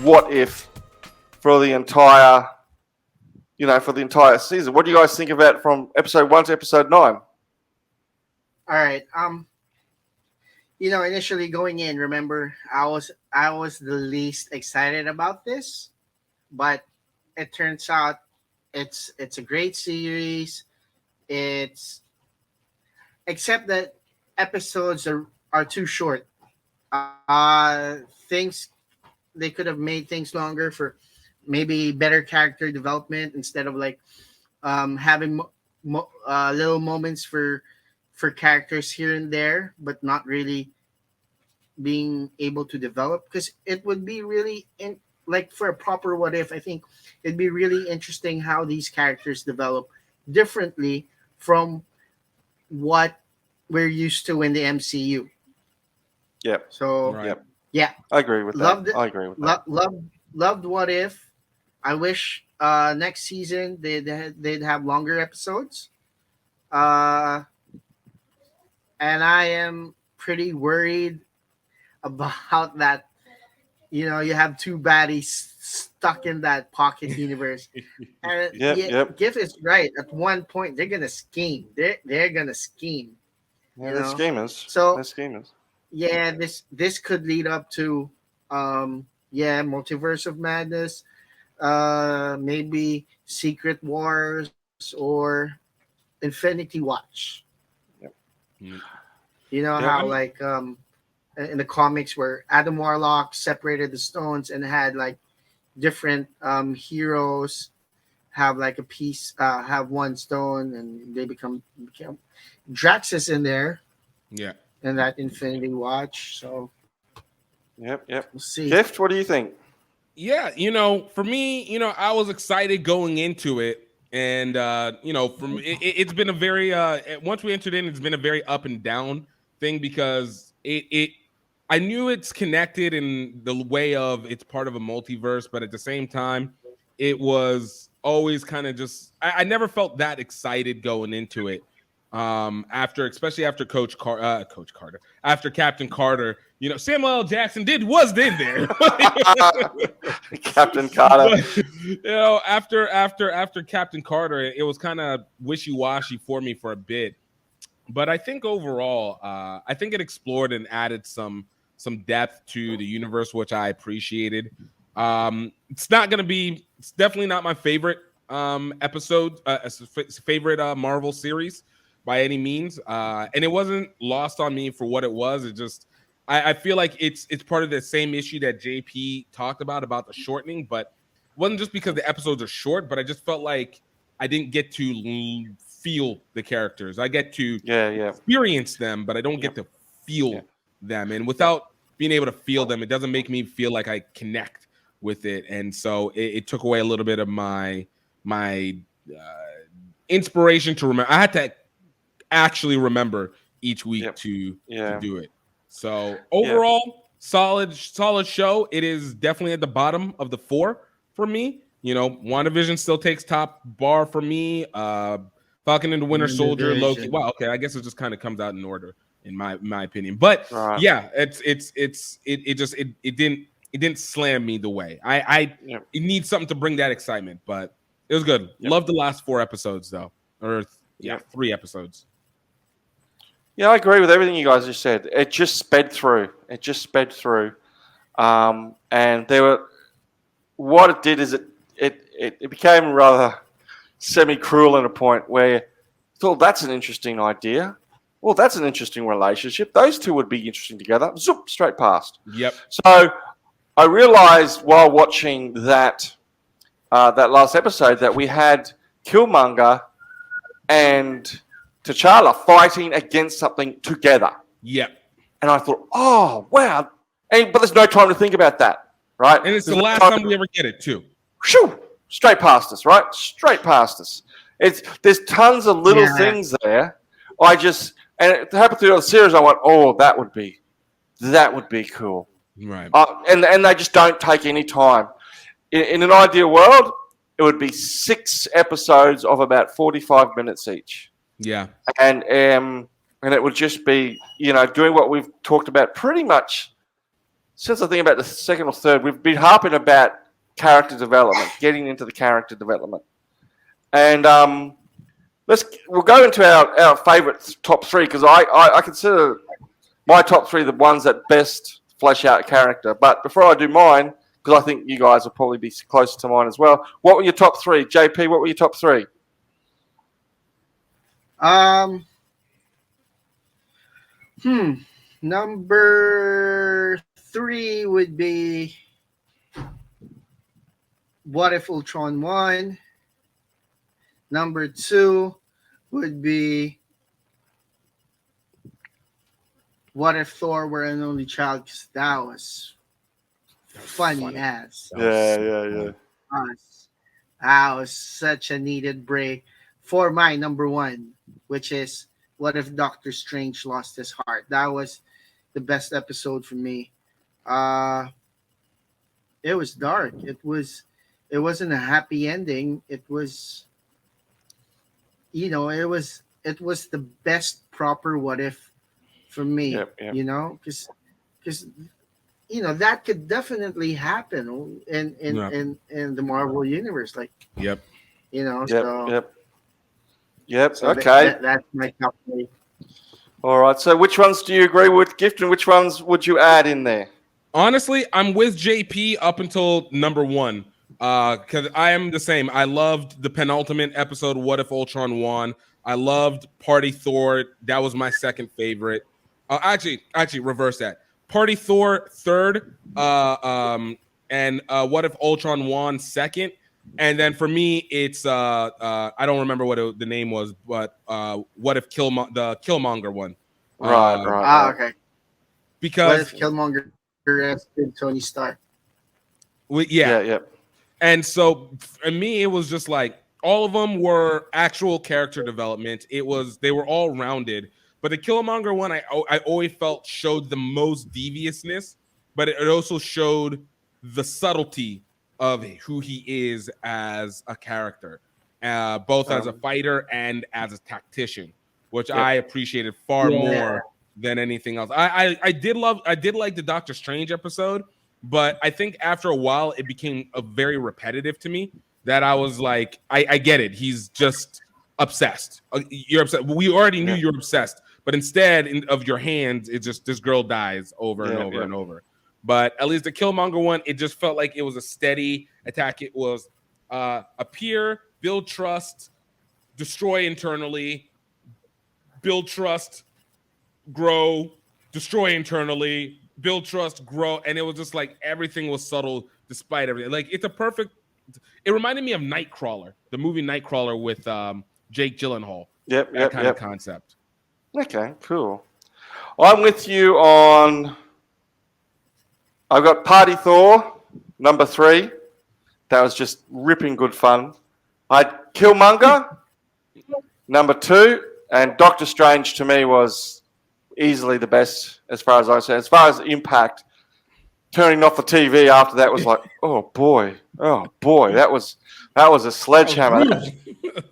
what if for the entire season. What do you guys think of that from episode 1 to episode 9? All right. Initially going in, remember, I was the least excited about this, but it turns out it's a great series. It's except that episodes are too short. Things they could have made things longer for maybe better character development instead of like having little moments for characters here and there, but not really being able to develop. Because it would be really like for a proper what if. I think it'd be really interesting how these characters develop differently from what we're used to in the MCU. Yep. So Yep. Yeah, I agree with that. I agree with that. Loved What If. I wish next season they'd have longer episodes. And I am pretty worried about that. You have two baddies stuck in that pocket universe. And Yep. Giff is right. At one point, they're gonna scheme. They're gonna scheme. Yeah, they're schemers. So they're schemers. Yeah, this could lead up to Multiverse of Madness, maybe Secret Wars or Infinity Watch. Yep. You know how like in the comics where Adam Warlock separated the stones and had like different heroes have like a piece, have one stone, and they become Drax is in there. Yeah. And that Infinity Watch. So, Yep. We'll see. Gift, what do you think? Yeah, for me, I was excited going into it, and from it's been a very once we entered in, it's been a very up and down thing because I knew it's connected in the way of it's part of a multiverse, but at the same time, it was always kind of just I never felt that excited going into it. Especially after Coach Carter, after Captain Carter, Samuel L. Jackson was in there. Captain Carter. But, after Captain Carter, it was kind of wishy-washy for me for a bit. But I think overall, I think it explored and added some depth to the universe, which I appreciated. It's definitely not my favorite episode, favorite Marvel series by any means, and it wasn't lost on me for what it was. It just I feel like it's part of the same issue that JP talked about the shortening, but it wasn't just because the episodes are short, but I just felt like I didn't get to feel the characters. I get to experience them, but I don't get to feel them, and without being able to feel them, it doesn't make me feel like I connect with it, and so it took away a little bit of my inspiration to remember. I had to actually remember each week to do it. So overall, solid show. It is definitely at the bottom of the 4 for me. WandaVision still takes top bar for me. Falcon and the Winter Soldier, Loki. Well, okay, I guess it just kind of comes out in order in my opinion. But it didn't slam me the way it needs something to bring that excitement. But it was good. Love the last 4 episodes though, or 3 episodes. Yeah, I agree with everything you guys just said. It just sped through. And what it did is it became rather semi-cruel at a point where you thought, that's an interesting idea. Well, that's an interesting relationship. Those two would be interesting together. Zoop, straight past. Yep. So I realized while watching that last episode that we had Killmonger and T'Challa fighting against something together. Yep. And I thought, oh, wow. But there's no time to think about that, right? And it's the last time we ever get it, too. Shoo, straight past us, right? Straight past us. There's tons of little things there. And it happened through the series. I went, oh, that would be cool. Right. And they just don't take any time. In an ideal world, it would be 6 episodes of about 45 minutes each. Yeah. And it would just be, doing what we've talked about pretty much since I think about the second or third, we've been harping about character development, getting into the character development, and we'll go into our favorite top three, because I consider my top three the ones that best flesh out character. But before I do mine, because I think you guys will probably be close to mine as well, what were your top three? JP, what were your top three? Number 3 would be What If Ultron won. Number 2 would be What If Thor Were an Only Child, because that was funny as. Yeah. That was such a needed break for my number 1, which is What If Doctor Strange Lost His Heart. That was the best episode for me. It was dark. It wasn't a happy ending. It was, it was the best proper What If for me. Yep. Because that could definitely happen in the Marvel universe. Like, Yep. So Okay. That's my top 3. All right. So which ones do you agree with, Gift, and which ones would you add in there? Honestly, I'm with JP up until number 1. Because I am the same. I loved the penultimate episode, What If Ultron won. I loved Party Thor. That was my second favorite. Actually, reverse that. Party Thor third. And What If Ultron won second. And then for me, it's I don't remember what the name was, but What If the Killmonger one? Right. Okay. Because What If Killmonger arrested Tony Stark? Yeah. And so for me, it was just like all of them were actual character development. They were all rounded, but the Killmonger one, I always felt showed the most deviousness, but it also showed the subtlety of who he is as a character, both as a fighter and as a tactician, which I appreciated far more than anything else. I did like the Doctor Strange episode, but I think after a while it became very repetitive to me, that I was like, I get it. He's just obsessed. You're obsessed. We already knew you're obsessed, but instead of your hands, it's just this girl dies over and over and over. But at least the Killmonger one, it just felt like it was a steady attack. It was appear, build trust, destroy internally, build trust, grow, destroy internally, build trust, grow. And it was just like everything was subtle despite everything. Like it reminded me of Nightcrawler, the movie Nightcrawler with Jake Gyllenhaal. That kind of concept. Okay, cool. I'm with you on... I've got Party Thor, number 3. That was just ripping good fun. I had Killmonger, number 2. And Doctor Strange, to me, was easily the best as far as I said. As far as impact, turning off the TV after that was like, oh boy, that was a sledgehammer.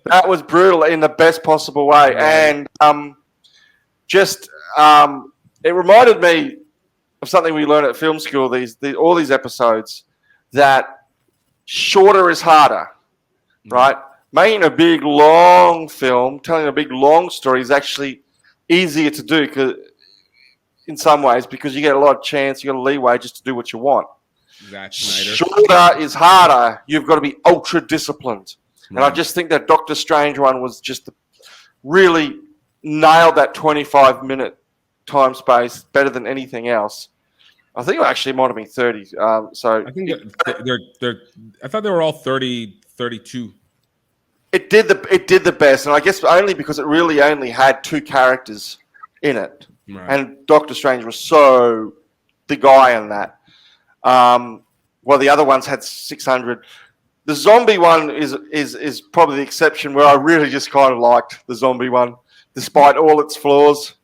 That was brutal in the best possible way. And it reminded me of something we learned at film school, all these episodes, that shorter is harder, right? Making a big, long film, telling a big, long story is actually easier to do in some ways, because you get a lot of chance, you got a leeway just to do what you want. Shorter is harder. You've got to be ultra disciplined. And I just think that Doctor Strange one was just really nailed that 25-minute time space better than anything else. I think it actually might have been 30. So I think they're. I thought they were all 30, 32. It did the best, and I guess only because it really only had 2 characters in it, and Doctor Strange was so the guy in that. Well, the other ones had 600. The zombie one is probably the exception, where I really just kind of liked the zombie one, despite all its flaws.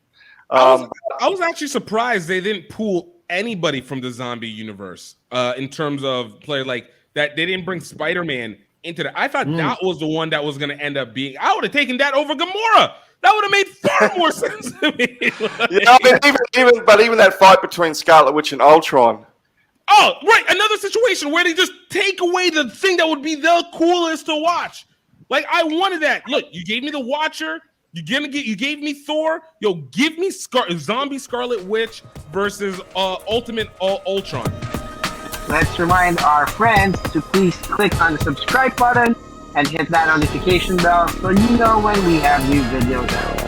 I was actually surprised they didn't pull anybody from the zombie universe in terms of play like that. They didn't bring Spider-Man into that. I thought that was the one that was going to end up being. I would have taken that over Gamora. That would have made far more sense to me. Even that fight between Scarlet Witch and Ultron Oh, right, another situation where they just take away the thing that would be the coolest to watch. Like, I wanted that. Look, you gave me the Watcher. You gave me Thor. Yo, give me Zombie Scarlet Witch versus Ultimate Ultron. Let's remind our friends to please click on the subscribe button and hit that notification bell so you know when we have new videos out.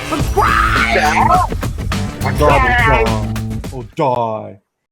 Subscribe! Subscribe! Die. Oh, die.